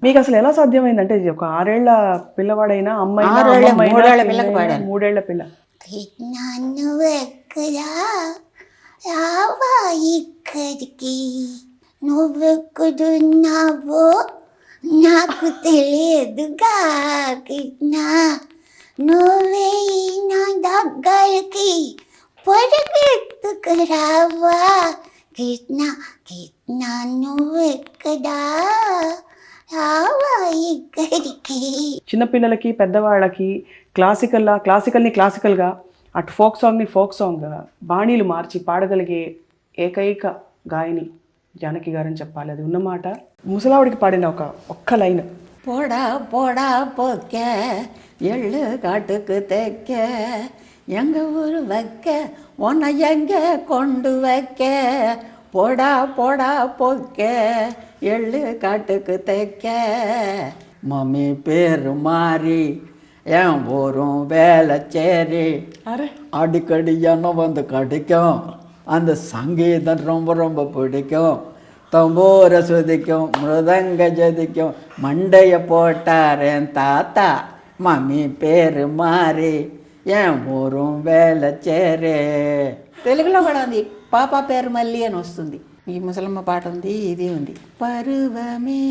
మీకు అసలు ఎలా సాధ్యమైందంటే ఇది ఒక 6 ఏళ్ల పిల్లవాడైనా అమ్మైనా 6 ఏళ్ళ అమ్మమ్మైనా 3 ఏళ్ల పిల్లకి పిల్లైనా పాడాను. 3 ఏళ్ల పిల్ల. నువ్వెక్కడా రావా ఇక్కడికి నువ్వెక్కడున్నావో నాకు తెలియదుగా కృష్ణ నువ్వే నా దగ్గరికి పొరగెత్తుకురావా కృష్ణ కృష్ణ నువ్వెక్కడా రావా ఇక్కడికి. చిన్నపిల్లలకి పెద్దవాళ్ళకి క్లాసికల్ని క్లాసికల్గా అటు ఫోక్ సాంగ్ని ఫోక్ సాంగ్గా బాణీలు మార్చి పాడగలిగే ఏకైక గాయని జానకి గారని చెప్పాలి. అది ఉన్నమాట. ముసలావిడికి పాడిన ఒక్క లైన్. போடா போடா போக்க எள்ளு காட்டுக்கு தைக்க எங்க ஊர் வைக்க உன்னை எங்க கொண்டு வைக்க போடா போடா போக்க எள்ளு காட்டுக்கு தைக்க மம்மி பேரு மாறி என் ஊரும் வேலைச்சேரி అరే அடிக்கடி என்ன வந்து கிடைக்கும் அந்த சங்கீதம் ரொம்ப ரொம்ப பிடிக்கும் தம்பூர சுதிக்கும் மிருதங்க ஜதிக்கும் மண்டைய போட்டார் என் తాత మమ్మీ పేరు మారి ఏం ఊరం వేలచేరే. తెలుగులో కూడా ఉంది. పాప పేరు మల్లి అని వస్తుంది. ఈ ముసలమ్మ పాట ఉంది, ఇది ఉంది. పరువమే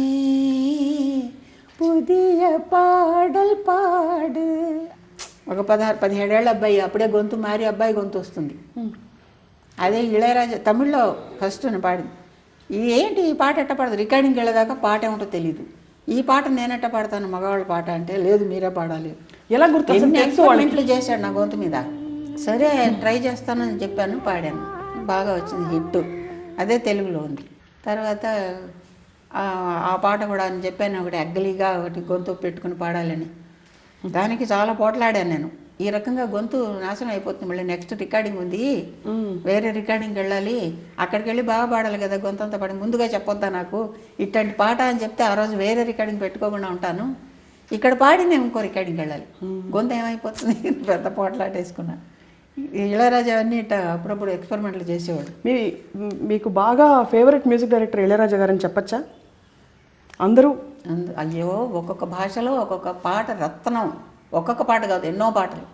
పుదియ పాడల్ పాడు. ఒక 16-17 ఏళ్ళ అబ్బాయి, అప్పుడే గొంతు మారి అబ్బాయి గొంతు వస్తుంది. అదే ఇళయరాజా తమిళ్లో ఫస్ట్ పాడింది. ఏంటి ఈ పాట ఎట్ట పాడదు, రికార్డింగ్కి వెళ్ళేదాకా పాట ఏమిటో తెలీదు. ఈ పాట నేనెట్ట పాడతాను మగవాళ్ళ పాట అంటే, లేదు మీరే పాడాలి. ఎలా గుర్తు ఇంట్లో చేశాడు నా గొంతు మీద. సరే ట్రై చేస్తానని చెప్పాను, పాడాను, బాగా వచ్చింది హిట్. అదే తెలుగులో ఉంది. తర్వాత ఆ పాట కూడా అని చెప్పాను, ఒకటి అగ్గలిగా ఒకటి గొంతు పెట్టుకుని పాడాలని. దానికి చాలా పోట్లాడాను నేను. ఈ రకంగా గొంతు నాశనం అయిపోతుంది. మళ్ళీ నెక్స్ట్ రికార్డింగ్ ఉంది, వేరే రికార్డింగ్కి వెళ్ళాలి, అక్కడికి వెళ్ళి బాగా పాడాలి కదా, గొంతు అంతా పాడి ముందుగా చెప్పొద్దా నాకు ఇట్లాంటి పాట అని చెప్తే ఆ రోజు వేరే రికార్డింగ్ పెట్టుకోకుండా ఉంటాను, ఇక్కడ పాడి నేను ఇంకో రికార్డింగ్కి వెళ్ళాలి, గొంతు ఏమైపోతుంది. పెద్ద పోట్లాటేసుకున్నా. ఇళయరాజా అన్నీ ఇట్లా అప్పుడప్పుడు ఎక్స్పెరిమెంట్లు చేసేవాడు. మీకు బాగా ఫేవరెట్ మ్యూజిక్ డైరెక్టర్ ఇళయరాజా గారని చెప్పచ్చా? అందరూ అయ్యో, ఒక్కొక్క భాషలో ఒక్కొక్క పాట రత్నం. ఒక్కొక్క పాట కాదు, ఎన్నో పాటలు.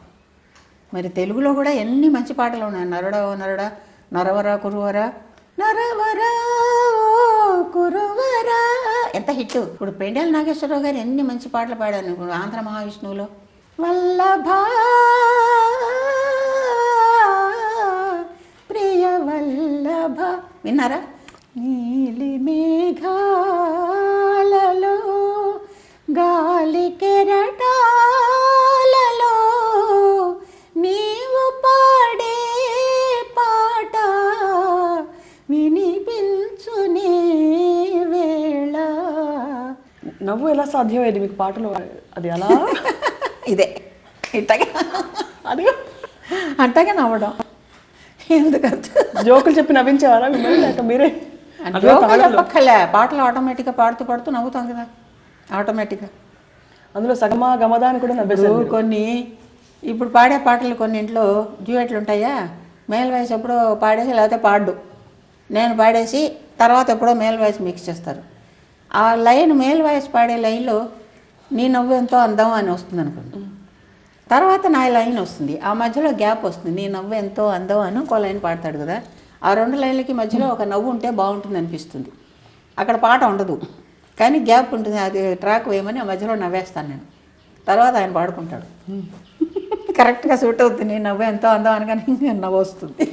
మరి తెలుగులో కూడా ఎన్ని మంచి పాటలు ఉన్నాయి. నరుడా ఓ నరుడా, నరవరా కురువరా, నరవరా కురువరా ఎంత హిట్. ఇప్పుడు పెండెల నాగేశ్వరరావు గారు ఎన్ని మంచి పాటలు పాడాను. ఇప్పుడు ఆంధ్ర మహావిష్ణువులో వల్లభా ప్రియ వల్లభ విన్నారా? నీలి మేఘాలలో గాలి కెరటాలలో నీవు పాడే పాట వినిపించునే వేళ. నవ్వు ఎలా సాధ్యమయ్యేది మీకు పాటలు? అది ఎలా? ఇదే ఇట్టగా అది అట్టగా నవ్వడం. ఎందుకంత జోకులు చెప్పి నవ్వించేవారా మిమ్మల్ని, లేక మీరే? చెప్పక్కర్లే, పాటలు ఆటోమేటిక్గా పాడుతూ పాడుతూ నవ్వుతాం కదా ఆటోమేటిక్గా. అందులో సగమా గమదా అని కూడా నవ్వేసారు. కొన్ని ఇప్పుడు పాడే పాటలు కొన్ని ఇంట్లో డ్యూయెట్లు ఉంటాయా, మేల్ వాయిస్ ఎప్పుడో పాడేసి లేకపోతే పాడు, నేను పాడేసి తర్వాత ఎప్పుడో మేల్ వాయిస్ మిక్స్ చేస్తారు. ఆ లైన్ మేల్ వాయిస్ పాడే లైన్లో నీ నవ్వు ఎంతో అందం అని వస్తుంది అనుకోండి, తర్వాత నా లైన్ వస్తుంది, ఆ మధ్యలో గ్యాప్ వస్తుంది, నీ నవ్వు ఎంతో అందం అని ఇంకో లైన్ పాడతాడు కదా. ఆ 2 లైన్లకి మధ్యలో ఒక నవ్వు ఉంటే బాగుంటుంది అనిపిస్తుంది. అక్కడ పాట ఉండదు కానీ గ్యాప్ ఉంటుంది, అది ట్రాక్ వేయమని ఆ మధ్యలో నవ్వేస్తాను నేను. తర్వాత ఆయన పాడుకుంటాడు, కరెక్ట్గా సూట్ అవుతుంది. నీ నవ్వు ఎంతో అందం అనగానే నవ్వు వస్తుంది.